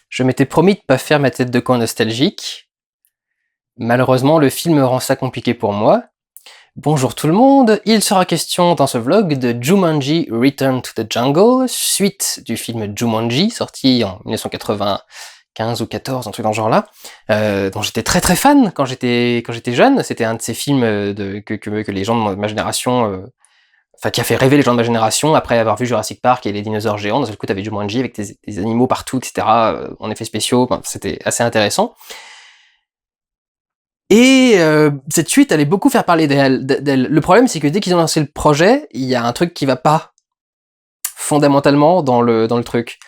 Je m'étais promis de pas faire ma tête de con nostalgique. Malheureusement, le film rend ça compliqué pour moi. Bonjour tout le monde, il sera question dans ce vlog de Jumanji Return to the Jungle, suite du film Jumanji, sorti en 1995 ou 14, un truc dans ce genre-là, dont j'étais très fan quand j'étais jeune. C'était un de ces films que les gens de ma génération... Enfin, qui a fait rêver les gens de ma génération après avoir vu Jurassic Park et les dinosaures géants. D'un seul coup, t'avais Jumanji avec des animaux partout, etc., en effets spéciaux. Enfin, c'était assez intéressant. Et cette suite allait beaucoup faire parler d'elle. Le problème, c'est que dès qu'ils ont lancé le projet, il y a un truc qui va pas fondamentalement dans le truc.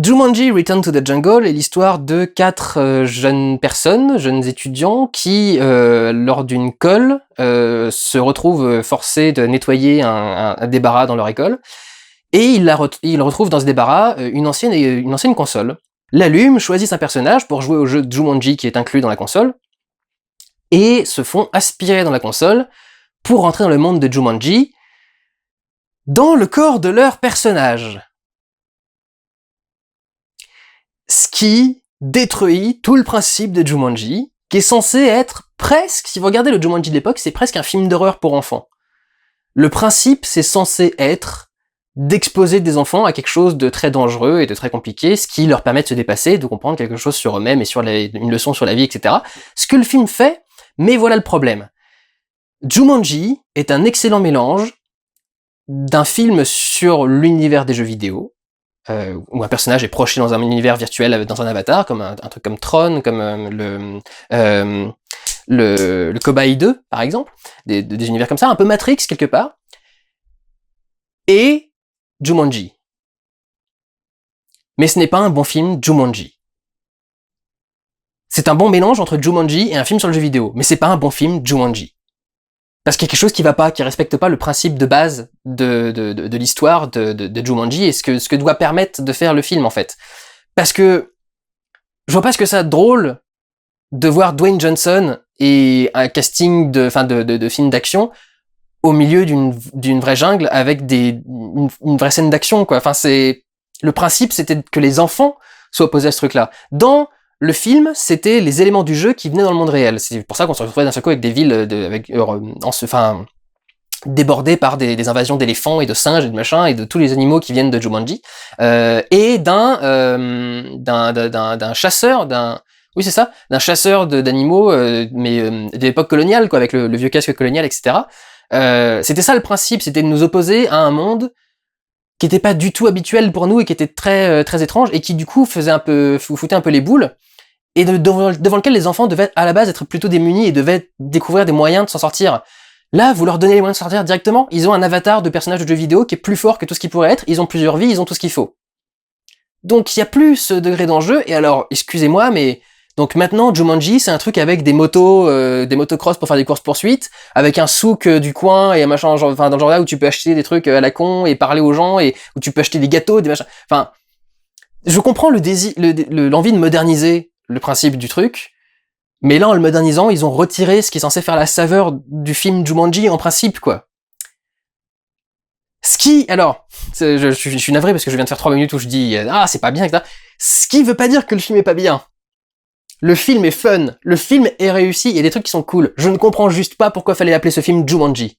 Jumanji Return to the Jungle est l'histoire de 4 jeunes étudiants qui, lors d'une colle, se retrouvent forcés de nettoyer un débarras dans leur école, et ils retrouvent dans ce débarras une ancienne console. L'allument, choisissent un personnage pour jouer au jeu de Jumanji qui est inclus dans la console, et se font aspirer dans la console pour rentrer dans le monde de Jumanji dans le corps de leur personnage. Ce qui détruit tout le principe de Jumanji, qui est censé être presque, si vous regardez le Jumanji de l'époque, c'est presque un film d'horreur pour enfants. Le principe, c'est censé être d'exposer des enfants à quelque chose de très dangereux et de très compliqué, ce qui leur permet de se dépasser, de comprendre quelque chose sur eux-mêmes et sur une leçon sur la vie, etc. Ce que le film fait, mais voilà le problème. Jumanji est un excellent mélange d'un film sur l'univers des jeux vidéo, où un personnage est projeté dans un univers virtuel, dans un avatar, comme un truc comme Tron, comme le Cobaye 2, par exemple, des univers comme ça, un peu Matrix quelque part, et Jumanji. Mais ce n'est pas un bon film Jumanji. C'est un bon mélange entre Jumanji et un film sur le jeu vidéo, mais c'est pas un bon film Jumanji. Parce qu'il y a quelque chose qui va pas, qui respecte pas le principe de base de l'histoire de Jumanji et ce que doit permettre de faire le film, en fait. Parce que je vois pas ce que ça a de drôle de voir Dwayne Johnson et un casting de films d'action au milieu d'une vraie jungle avec une vraie scène d'action, quoi. Enfin, le principe, c'était que les enfants soient opposés à ce truc-là. Dans le film, c'était les éléments du jeu qui venaient dans le monde réel. C'est pour ça qu'on se retrouvait d'un seul coup avec des villes débordées par des invasions d'éléphants et de singes et de machins et de tous les animaux qui viennent de Jumanji, et d'un chasseur, d'un chasseur d'animaux, mais de l'époque coloniale, quoi, avec le vieux casque colonial, etc. C'était ça le principe, c'était de nous opposer à un monde qui était pas du tout habituel pour nous et qui était très étrange et qui du coup foutait un peu les boules, et devant lequel les enfants devaient à la base être plutôt démunis et devaient découvrir des moyens de s'en sortir. Là, vous leur donnez les moyens de s'en sortir directement, ils ont un avatar de personnage de jeu vidéo qui est plus fort que tout ce qui pourrait être, ils ont plusieurs vies, ils ont tout ce qu'il faut. Donc il y a plus ce degré d'enjeu, et alors, excusez-moi, mais donc maintenant, Jumanji, c'est un truc avec des motocross pour faire des courses-poursuites, avec un souk du coin et un machin, dans le genre là où tu peux acheter des trucs à la con et parler aux gens, et où tu peux acheter des gâteaux, des machins. Enfin, je comprends l'envie de moderniser le principe du truc, mais là, en le modernisant, ils ont retiré ce qui est censé faire la saveur du film Jumanji en principe, quoi. Alors, je suis navré parce que je viens de faire 3 minutes où je dis « Ah, c'est pas bien, etc. » Ce qui veut pas dire que le film est pas bien. Le film est fun, le film est réussi, il y a des trucs qui sont cool. Je ne comprends juste pas pourquoi fallait appeler ce film Jumanji.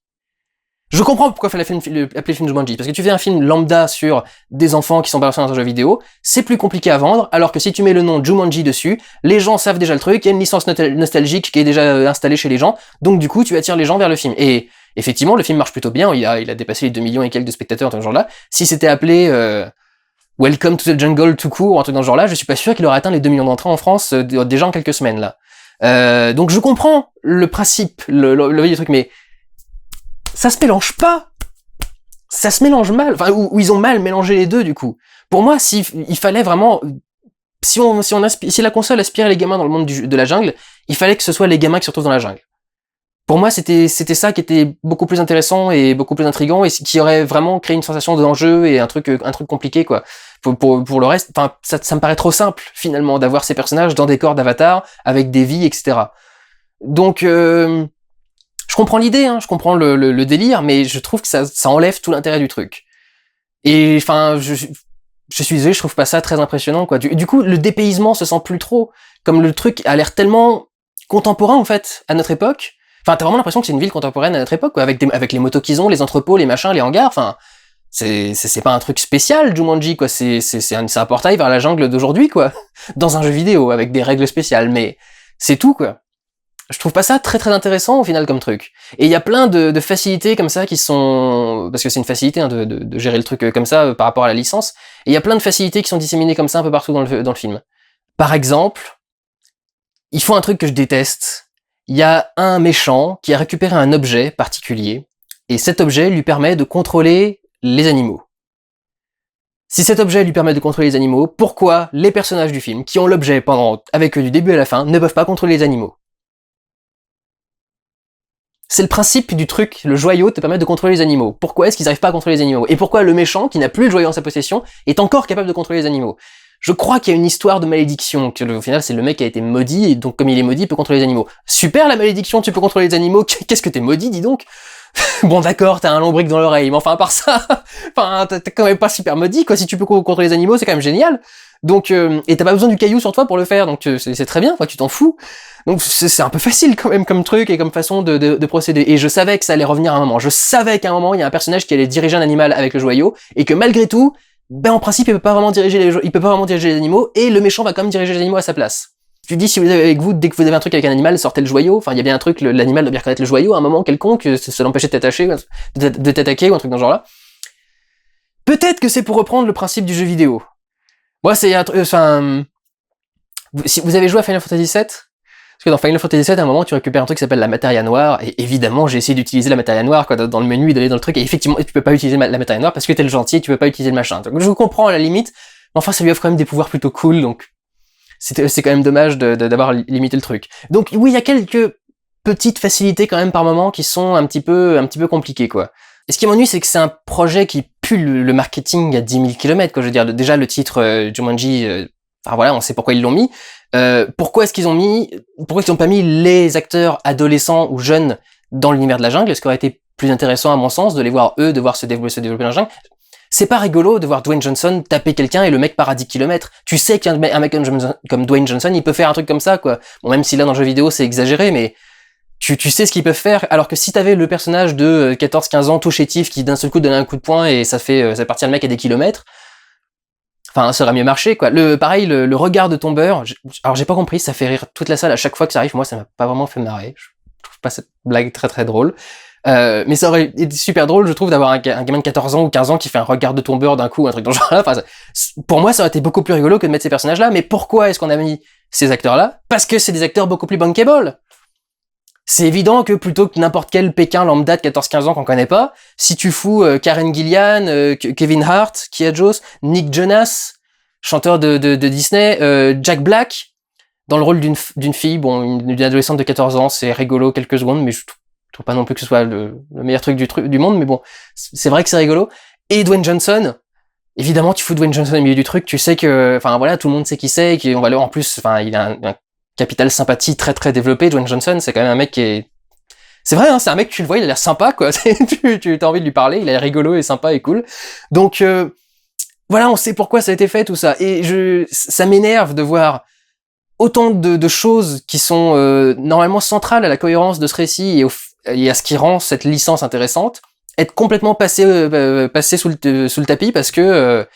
Je comprends pourquoi fallait appeler le film Jumanji, parce que tu fais un film lambda sur des enfants qui sont balancés dans un jeu vidéo, c'est plus compliqué à vendre, alors que si tu mets le nom Jumanji dessus, les gens savent déjà le truc, il y a une licence nostalgique qui est déjà installée chez les gens, donc du coup tu attires les gens vers le film. Et effectivement, le film marche plutôt bien, il a dépassé les 2 millions et quelques de spectateurs dans ce genre-là. Si c'était appelé Welcome to the Jungle tout court, un truc dans ce genre-là, je suis pas sûr qu'il aurait atteint les 2 millions d'entrées en France déjà en quelques semaines, là. Donc je comprends le principe, le truc, mais ça se mélange pas. Ça se mélange mal, enfin, ou ils ont mal mélangé les deux, du coup. Pour moi, il fallait vraiment, si la console aspirait les gamins dans le monde de la jungle, il fallait que ce soit les gamins qui se retrouvent dans la jungle. Pour moi, c'était ça qui était beaucoup plus intéressant et beaucoup plus intriguant, et qui aurait vraiment créé une sensation d'enjeu et un truc compliqué, quoi. Pour le reste, enfin, ça me paraît trop simple, finalement, d'avoir ces personnages dans des corps d'avatar, avec des vies, etc. Donc, je comprends l'idée, hein, je comprends le délire, mais je trouve que ça enlève tout l'intérêt du truc. Et, enfin, je suis désolé, je trouve pas ça très impressionnant, quoi. Du coup, le dépaysement se sent plus trop, comme le truc a l'air tellement contemporain, en fait, à notre époque. Enfin, t'as vraiment l'impression que c'est une ville contemporaine à notre époque, quoi, avec les motos qu'ils ont, les entrepôts, les machins, les hangars, enfin, c'est pas un truc spécial, Jumanji, quoi, c'est un portail vers la jungle d'aujourd'hui, quoi. Dans un jeu vidéo, avec des règles spéciales, mais c'est tout, quoi. Je trouve pas ça très très intéressant au final comme truc. Et il y a plein de facilités comme ça qui sont... Parce que c'est une facilité hein, de gérer le truc comme ça par rapport à la licence. Et il y a plein de facilités qui sont disséminées comme ça un peu partout dans le film. Par exemple, ils font un truc que je déteste. Il y a un méchant qui a récupéré un objet particulier. Et cet objet lui permet de contrôler les animaux. Si cet objet lui permet de contrôler les animaux, pourquoi les personnages du film, qui ont l'objet avec eux du début à la fin, ne peuvent pas contrôler les animaux? C'est le principe du truc, le joyau te permet de contrôler les animaux. Pourquoi est-ce qu'ils n'arrivent pas à contrôler les animaux? Et pourquoi le méchant, qui n'a plus le joyau en sa possession, est encore capable de contrôler les animaux? Je crois qu'il y a une histoire de malédiction, que au final c'est le mec qui a été maudit, et donc comme il est maudit, il peut contrôler les animaux. Super la malédiction, tu peux contrôler les animaux, qu'est-ce que t'es maudit, dis donc? Bon d'accord, t'as un lombric dans l'oreille, mais enfin à part ça, enfin t'es quand même pas super maudit, quoi, si tu peux contrôler les animaux, c'est quand même génial. Donc, et t'as pas besoin du caillou sur toi pour le faire, donc c'est très bien, quoi, tu t'en fous. Donc c'est un peu facile quand même comme truc et comme façon de procéder. Et je savais que ça allait revenir à un moment. Je savais qu'à un moment, il y a un personnage qui allait diriger un animal avec le joyau, et que malgré tout, ben en principe, il peut pas vraiment diriger les animaux, et le méchant va quand même diriger les animaux à sa place. Tu dis, si vous avez avec vous, dès que vous avez un truc avec un animal, sortez le joyau. Enfin, il y a bien un truc, l'animal doit bien reconnaître le joyau à un moment quelconque, ça l'empêchait de t'attacher, de t'attaquer ou un truc dans ce genre-là. Peut-être que c'est pour reprendre le principe du jeu vidéo. Moi, c'est enfin, si vous avez joué à Final Fantasy VII, parce que dans Final Fantasy VII, à un moment, tu récupères un truc qui s'appelle la Materia Noire, et évidemment, j'ai essayé d'utiliser la Materia Noire, quoi, dans le menu, d'aller dans le truc, et effectivement, tu peux pas utiliser la Materia Noire parce que t'es le gentil, tu peux pas utiliser le machin. Donc, je comprends à la limite, mais enfin, ça lui offre quand même des pouvoirs plutôt cool, donc, c'est quand même dommage d'avoir limité le truc. Donc, oui, il y a quelques petites facilités quand même par moment qui sont un petit peu compliquées, quoi. Et ce qui m'ennuie, c'est que c'est un projet qui pue le marketing à 10 000 km, quoi. Je veux dire, déjà, le titre Jumanji, enfin voilà, on sait pourquoi ils l'ont mis. Pourquoi ils ont pas mis les acteurs adolescents ou jeunes dans l'univers de la jungle? Ce qui aurait été plus intéressant à mon sens, de les voir eux, de voir se développer dans la jungle. C'est pas rigolo de voir Dwayne Johnson taper quelqu'un et le mec part à 10 km. Tu sais qu'un mec comme Dwayne Johnson, il peut faire un truc comme ça, quoi. Bon, même si là, dans le jeu vidéo, c'est exagéré, mais tu sais ce qu'ils peuvent faire, alors que si t'avais le personnage de 14-15 ans tout chétif qui d'un seul coup donne un coup de poing et ça partit le mec à des kilomètres, enfin, ça aurait mieux marché, quoi. Pareil, le regard de tombeur, alors j'ai pas compris, ça fait rire toute la salle à chaque fois que ça arrive, moi ça m'a pas vraiment fait marrer, je trouve pas cette blague très très drôle. Mais ça aurait été super drôle, je trouve, d'avoir un gamin de 14 ans ou 15 ans qui fait un regard de tombeur d'un coup, un truc dans le genre là. Enfin, pour moi, ça aurait été beaucoup plus rigolo que de mettre ces personnages-là, mais pourquoi est-ce qu'on a mis ces acteurs-là? Parce que c'est des acteurs beaucoup plus bankable. C'est évident que plutôt que n'importe quel Pékin lambda de 14-15 ans qu'on connaît pas, si tu fous Karen Gillian, Kevin Hart, Kia Jones, Nick Jonas, chanteur de Disney, Jack Black, dans le rôle d'une fille, bon, d'une adolescente de 14 ans, c'est rigolo quelques secondes, mais je trouve pas non plus que ce soit le meilleur truc du monde, mais bon, c'est vrai que c'est rigolo. Et Dwayne Johnson, évidemment, tu fous Dwayne Johnson au milieu du truc, tu sais que, enfin voilà, tout le monde sait qui c'est, qu'on va le, en plus, enfin, il a un capital sympathie très très développé. Dwayne Johnson, c'est quand même un mec qui est... C'est vrai, hein, c'est un mec, tu le vois, il a l'air sympa, quoi. tu as envie de lui parler, il a l'air rigolo et sympa et cool. Donc, voilà, on sait pourquoi ça a été fait, tout ça. Et ça m'énerve de voir autant de choses qui sont normalement centrales à la cohérence de ce récit et à ce qui rend cette licence intéressante, être complètement passé sous le tapis parce que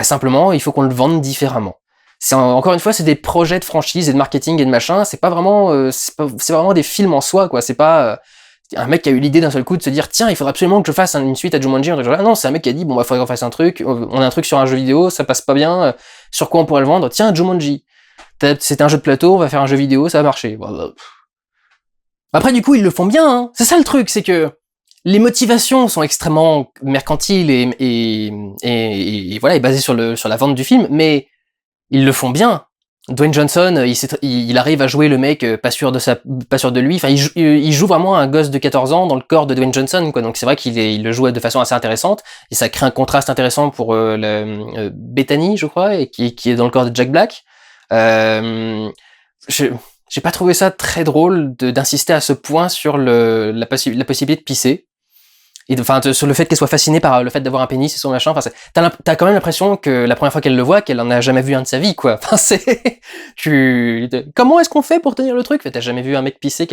simplement, il faut qu'on le vende différemment. Encore une fois, c'est des projets de franchise et de marketing et de machin. C'est pas vraiment, c'est vraiment des films en soi, quoi. C'est pas un mec qui a eu l'idée d'un seul coup de se dire tiens, il faudrait absolument que je fasse une suite à Jumanji. Non, c'est un mec qui a dit bon bah faudrait qu'on fasse un truc. On a un truc sur un jeu vidéo, ça passe pas bien. Sur quoi on pourrait le vendre? Tiens, Jumanji. C'est un jeu de plateau, on va faire un jeu vidéo, ça va marcher. Après, du coup, ils le font bien. Hein. C'est ça le truc, c'est que les motivations sont extrêmement mercantiles et voilà, et basées sur la vente du film, mais ils le font bien. Dwayne Johnson, il arrive à jouer le mec pas sûr de lui. Enfin, il joue vraiment un gosse de 14 ans dans le corps de Dwayne Johnson, quoi. Donc c'est vrai qu'il le joue de façon assez intéressante et ça crée un contraste intéressant pour Bethany, je crois, et qui est dans le corps de Jack Black. J'ai pas trouvé ça très drôle d'insister à ce point sur la possibilité de pisser. sur le fait qu'elle soit fascinée par le fait d'avoir un pénis et son machin. Enfin, t'as quand même l'impression que la première fois qu'elle le voit, qu'elle en a jamais vu un de sa vie, quoi. Enfin, comment est-ce qu'on fait pour tenir le truc? T'as jamais vu un mec pisser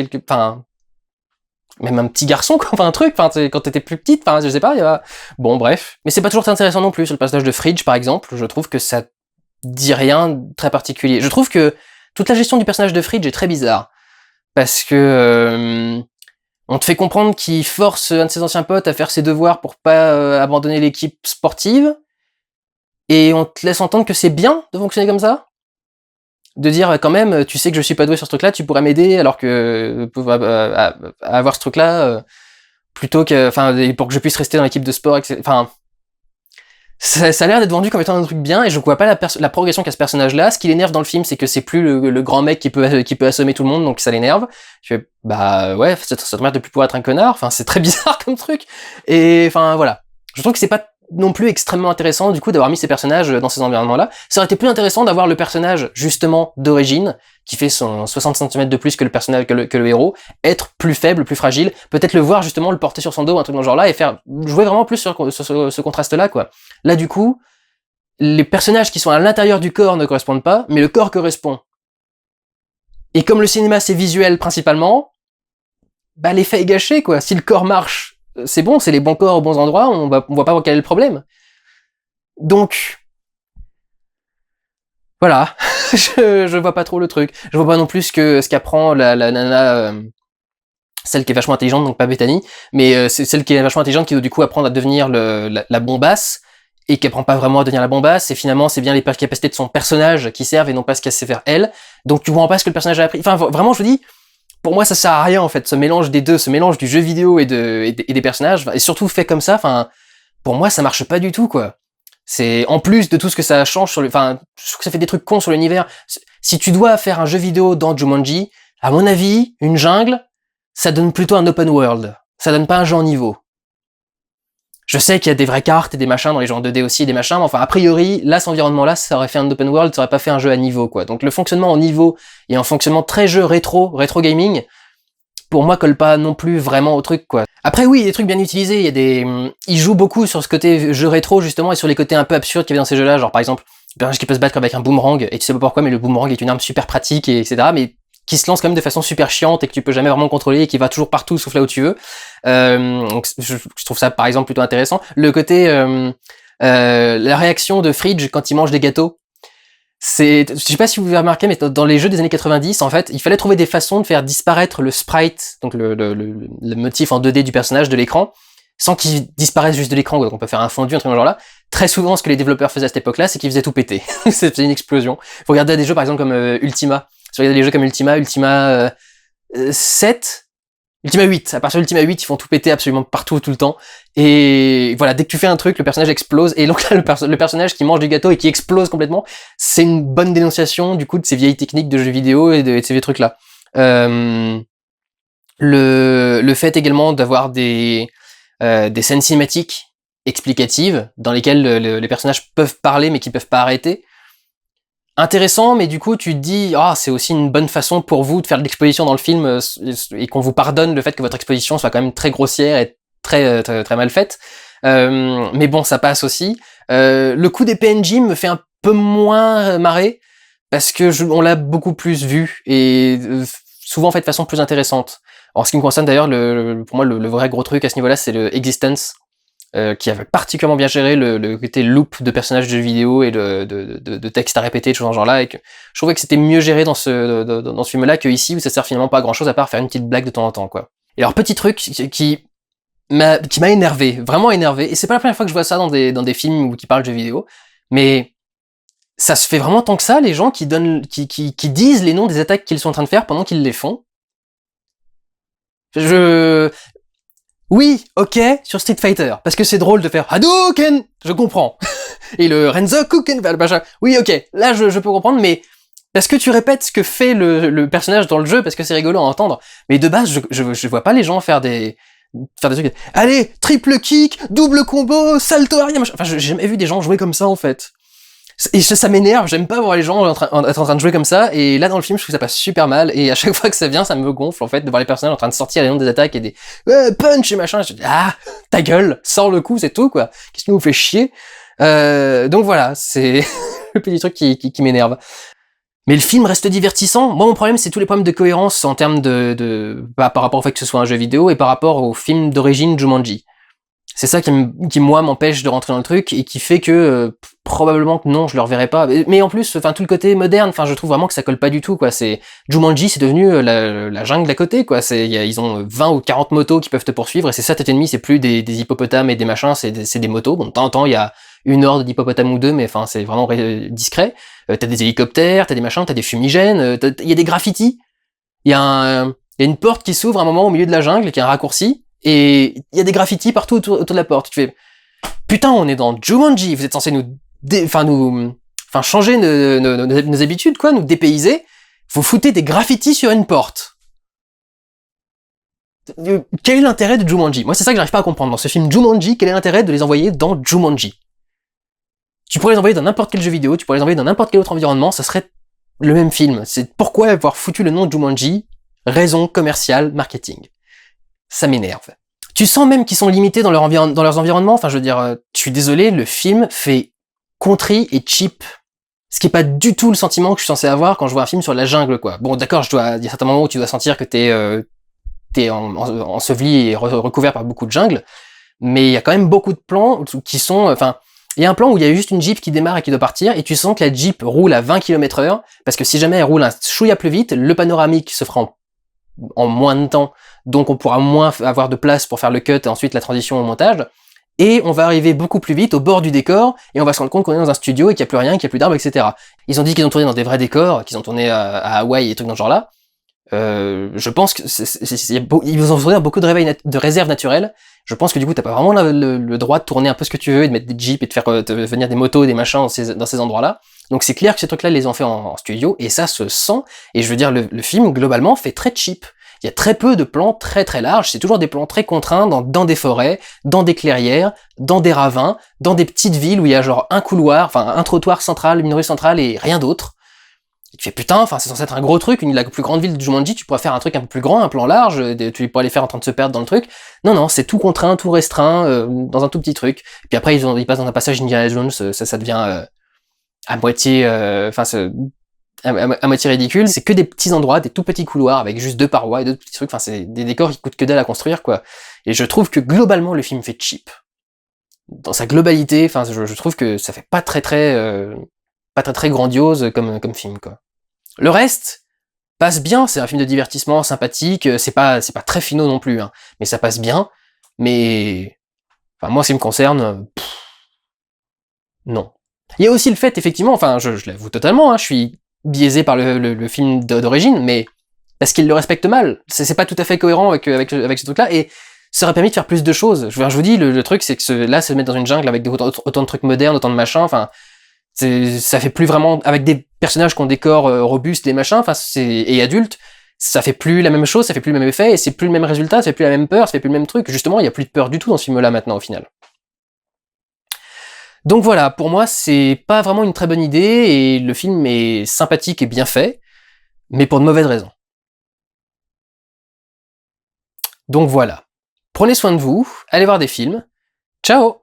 même un petit garçon, quoi. Enfin, un truc. Enfin, quand t'étais plus petite, enfin, je sais pas. Bon, bref. Mais c'est pas toujours très intéressant non plus. Sur le personnage de Fridge, par exemple, je trouve que ça dit rien de très particulier. Je trouve que toute la gestion du personnage de Fridge est très bizarre. Parce que on te fait comprendre qu'il force un de ses anciens potes à faire ses devoirs pour pas abandonner l'équipe sportive, et on te laisse entendre que c'est bien de fonctionner comme ça, de dire quand même, tu sais que je suis pas doué sur ce truc-là, tu pourrais m'aider alors que à avoir ce truc-là plutôt que, pour que je puisse rester dans l'équipe de sport, etc. Enfin, ça a l'air d'être vendu comme étant un truc bien, et je vois pas la progression qu'a ce personnage-là. Ce qui l'énerve dans le film, c'est que c'est plus le grand mec qui peut assommer tout le monde, donc ça l'énerve. Je fais, bah ouais, ça te merde de plus pouvoir être un connard. Enfin, c'est très bizarre comme truc. Et enfin voilà, je trouve que c'est pas non plus extrêmement intéressant du coup d'avoir mis ces personnages dans ces environnements-là. Ça aurait été plus intéressant d'avoir le personnage justement d'origine, qui fait son 60 cm de plus que le personnage, que le héros, être plus faible, plus fragile, peut-être le voir justement le porter sur son dos, un truc dans ce genre-là, et faire jouer vraiment plus sur ce contraste-là, quoi. Là, du coup, les personnages qui sont à l'intérieur du corps ne correspondent pas, mais le corps correspond. Et comme le cinéma c'est visuel principalement, bah l'effet est gâché, quoi. Si le corps marche, c'est bon, c'est les bons corps aux bons endroits, on voit pas voir quel est le problème. Donc, voilà. je vois pas trop le truc. Je vois pas non plus ce qu'apprend la nana, celle qui est vachement intelligente, donc pas Bethany, mais c'est celle qui est vachement intelligente qui doit du coup apprendre à devenir la bombasse, et qui apprend pas vraiment à devenir la bombasse, et finalement c'est bien les capacités de son personnage qui servent et non pas ce qu'elle sait faire elle. Donc tu vois pas ce que le personnage a appris. Enfin vraiment, je vous dis, pour moi ça sert à rien en fait, ce mélange des deux, ce mélange du jeu vidéo et des personnages, et surtout fait comme ça, enfin pour moi ça marche pas du tout, quoi. C'est en plus de tout ce que ça change je trouve que ça fait des trucs cons sur l'univers. Si tu dois faire un jeu vidéo dans Jumanji, à mon avis, une jungle, ça donne plutôt un open world. Ça donne pas un jeu en niveau. Je sais qu'il y a des vraies cartes et des machins dans les jeux en 2D aussi, et des machins, mais enfin, a priori, là, cet environnement-là, ça aurait fait un open world, ça aurait pas fait un jeu à niveau, quoi. Donc le fonctionnement en niveau et en fonctionnement très jeu rétro gaming, pour moi, colle pas non plus vraiment au truc, quoi. Après, oui, il y a des trucs bien utilisés, ils jouent beaucoup sur ce côté jeu rétro, justement, et sur les côtés un peu absurdes qu'il y avait dans ces jeux-là, genre par exemple, un personnage qui peut se battre avec un boomerang, et tu sais pas pourquoi, mais le boomerang est une arme super pratique, et etc., mais qui se lance quand même de façon super chiante et que tu peux jamais vraiment contrôler et qui va toujours partout sauf là où tu veux. Donc je trouve ça par exemple plutôt intéressant. Le côté la réaction de Fridge quand il mange des gâteaux, je sais pas si vous avez remarqué, mais dans les jeux des années 90, en fait, il fallait trouver des façons de faire disparaître le sprite, donc le motif en 2D du personnage de l'écran, sans qu'il disparaisse juste de l'écran. Donc on peut faire un fondu, un truc dans ce genre-là. Très souvent, ce que les développeurs faisaient à cette époque-là, c'est qu'ils faisaient tout péter. C'était une explosion. Faut regarder des jeux par exemple comme Ultima. Si vous regardez des jeux comme Ultima 7, Ultima 8, à partir de Ultima 8, ils font tout péter absolument partout, tout le temps. Et voilà, dès que tu fais un truc, le personnage explose. Et donc là, le personnage qui mange du gâteau et qui explose complètement, c'est une bonne dénonciation, du coup, de ces vieilles techniques de jeux vidéo et de ces vieux trucs-là. Le fait également d'avoir des scènes cinématiques explicatives, dans lesquelles les personnages peuvent parler, mais qui peuvent pas arrêter. Intéressant, mais du coup tu te dis c'est aussi une bonne façon pour vous de faire de l'exposition dans le film et qu'on vous pardonne le fait que votre exposition soit quand même très grossière et très mal faite. Mais bon, ça passe aussi. Le coup des PNJ me fait un peu moins marrer parce que on l'a beaucoup plus vu et souvent fait de façon plus intéressante. En ce qui me concerne d'ailleurs, pour moi le vrai gros truc à ce niveau-là, c'est le Existence. Qui avait particulièrement bien géré le côté loop de personnages de jeux vidéo et de textes à répéter, de choses dans ce genre-là, et que je trouvais que c'était mieux géré dans ce film-là que ici, où ça sert finalement pas à grand-chose à part faire une petite blague de temps en temps, quoi. Et alors, petit truc qui m'a énervé, vraiment énervé, et c'est pas la première fois que je vois ça dans des films ou qui parlent de jeux vidéo, mais ça se fait vraiment tant que ça, les gens qui disent les noms des attaques qu'ils sont en train de faire pendant qu'ils les font. Oui, ok, sur Street Fighter, parce que c'est drôle de faire Hadouken, je comprends. Et le Renzokuken, oui, ok, là je peux comprendre, mais parce que tu répètes ce que fait le personnage dans le jeu, parce que c'est rigolo à entendre. Mais de base, je vois pas les gens faire des trucs. Allez, triple kick, double combo, salto arrière, machin. Enfin, j'ai jamais vu des gens jouer comme ça en fait. Et ça m'énerve, j'aime pas voir les gens être en train de jouer comme ça, et là dans le film je trouve que ça passe super mal, et à chaque fois que ça vient ça me gonfle en fait de voir les personnages en train de sortir les noms des attaques et des punch et machin, je dis ah ta gueule, sors le coup, c'est tout quoi, qu'est-ce qui nous fait chier. Donc voilà, c'est le petit truc qui m'énerve. Mais le film reste divertissant. Moi mon problème c'est tous les problèmes de cohérence en termes par rapport au fait que ce soit un jeu vidéo et par rapport au film d'origine Jumanji. C'est ça qui moi m'empêche de rentrer dans le truc et qui fait que probablement que non, je le reverrai pas. Mais en plus, enfin tout le côté moderne, enfin je trouve vraiment que ça colle pas du tout quoi. C'est Jumanji, c'est devenu la jungle d'à côté quoi. Ils ont 20 ou 40 motos qui peuvent te poursuivre et c'est ça tête ennemie, c'est plus des hippopotames et des machins, c'est des motos. Bon de temps en temps il y a une horde d'hippopotames ou deux, mais enfin c'est vraiment discret. T'as des hélicoptères, t'as des machins, t'as des fumigènes, il y a des graffitis. Il y a une porte qui s'ouvre à un moment au milieu de la jungle qui est un raccourci. Et il y a des graffitis partout autour de la porte. Tu fais, putain, on est dans Jumanji, vous êtes censé changer nos habitudes, quoi, nous dépayser. Vous foutez des graffitis sur une porte. Quel est l'intérêt de Jumanji? Moi, c'est ça que j'arrive pas à comprendre. Dans ce film Jumanji, quel est l'intérêt de les envoyer dans Jumanji? Tu pourrais les envoyer dans n'importe quel jeu vidéo, tu pourrais les envoyer dans n'importe quel autre environnement, ça serait le même film. C'est pourquoi avoir foutu le nom de Jumanji? Raison commerciale, marketing. Ça m'énerve. Tu sens même qu'ils sont limités dans leurs environnements. Enfin, je veux dire, je suis désolé, le film fait country et cheap. Ce qui est pas du tout le sentiment que je suis censé avoir quand je vois un film sur la jungle, quoi. Bon, d'accord, il y a certains moments où tu dois sentir que t'es enseveli et recouvert par beaucoup de jungle, mais il y a quand même beaucoup de plans qui sont, enfin, il y a un plan où il y a juste une Jeep qui démarre et qui doit partir, et tu sens que la Jeep roule à 20 km/h, parce que si jamais elle roule un chouïa plus vite, le panoramique se fera en moins de temps, donc on pourra moins avoir de place pour faire le cut et ensuite la transition au montage, et on va arriver beaucoup plus vite au bord du décor, et on va se rendre compte qu'on est dans un studio et qu'il n'y a plus rien, qu'il n'y a plus d'arbres, etc. Ils ont dit qu'ils ont tourné dans des vrais décors, qu'ils ont tourné à Hawaï et des trucs dans ce genre-là. Je pense que ils vous ont fourni beaucoup de réserves naturelles. Je pense que du coup t'as pas vraiment le droit de tourner un peu ce que tu veux et de mettre des jeeps et de faire venir des motos, des machins dans ces endroits-là. Donc c'est clair que ces trucs-là ils les ont fait en studio et ça se sent. Et je veux dire le film globalement fait très cheap. Il y a très peu de plans très très larges. C'est toujours des plans très contraints dans des forêts, dans des clairières, dans des ravins, dans des petites villes où il y a genre un couloir, enfin un trottoir central, une rue centrale et rien d'autre. Et tu fais putain, enfin c'est censé être un gros truc, la plus grande ville de Jumanji, tu pourrais faire un truc un peu plus grand, un plan large, tu pourrais les faire en train de se perdre dans le truc. Non, c'est tout contraint, tout restreint, dans un tout petit truc. Puis après ils passent dans un passage Indiana Jones, ça devient à moitié, à moitié ridicule. C'est que des petits endroits, des tout petits couloirs avec juste deux parois et deux petits trucs. Enfin c'est des décors qui coûtent que dalle à construire quoi. Et je trouve que globalement le film fait cheap. Dans sa globalité, enfin je trouve que ça fait pas très grandiose comme film quoi. Le reste passe bien, c'est un film de divertissement sympathique, c'est pas très finaux non plus, hein, mais ça passe bien. Mais enfin moi, ce qui me concerne, non. Il y a aussi le fait, effectivement, enfin je l'avoue totalement, hein, je suis biaisé par le film d'origine, mais parce qu'il le respecte mal. C'est pas tout à fait cohérent avec ce truc-là, et ça aurait permis de faire plus de choses. Je vous dis, le truc, c'est que là, se mettre dans une jungle avec autant de trucs modernes, autant de machins, enfin, ça fait plus vraiment, avec des personnages qui ont des corps robustes, des machins, enfin, et adultes, ça fait plus la même chose, ça fait plus le même effet, et c'est plus le même résultat, ça fait plus la même peur, ça fait plus le même truc. Justement, il y a plus de peur du tout dans ce film-là maintenant, au final. Donc voilà, pour moi, c'est pas vraiment une très bonne idée, et le film est sympathique et bien fait, mais pour de mauvaises raisons. Donc voilà. Prenez soin de vous, allez voir des films. Ciao!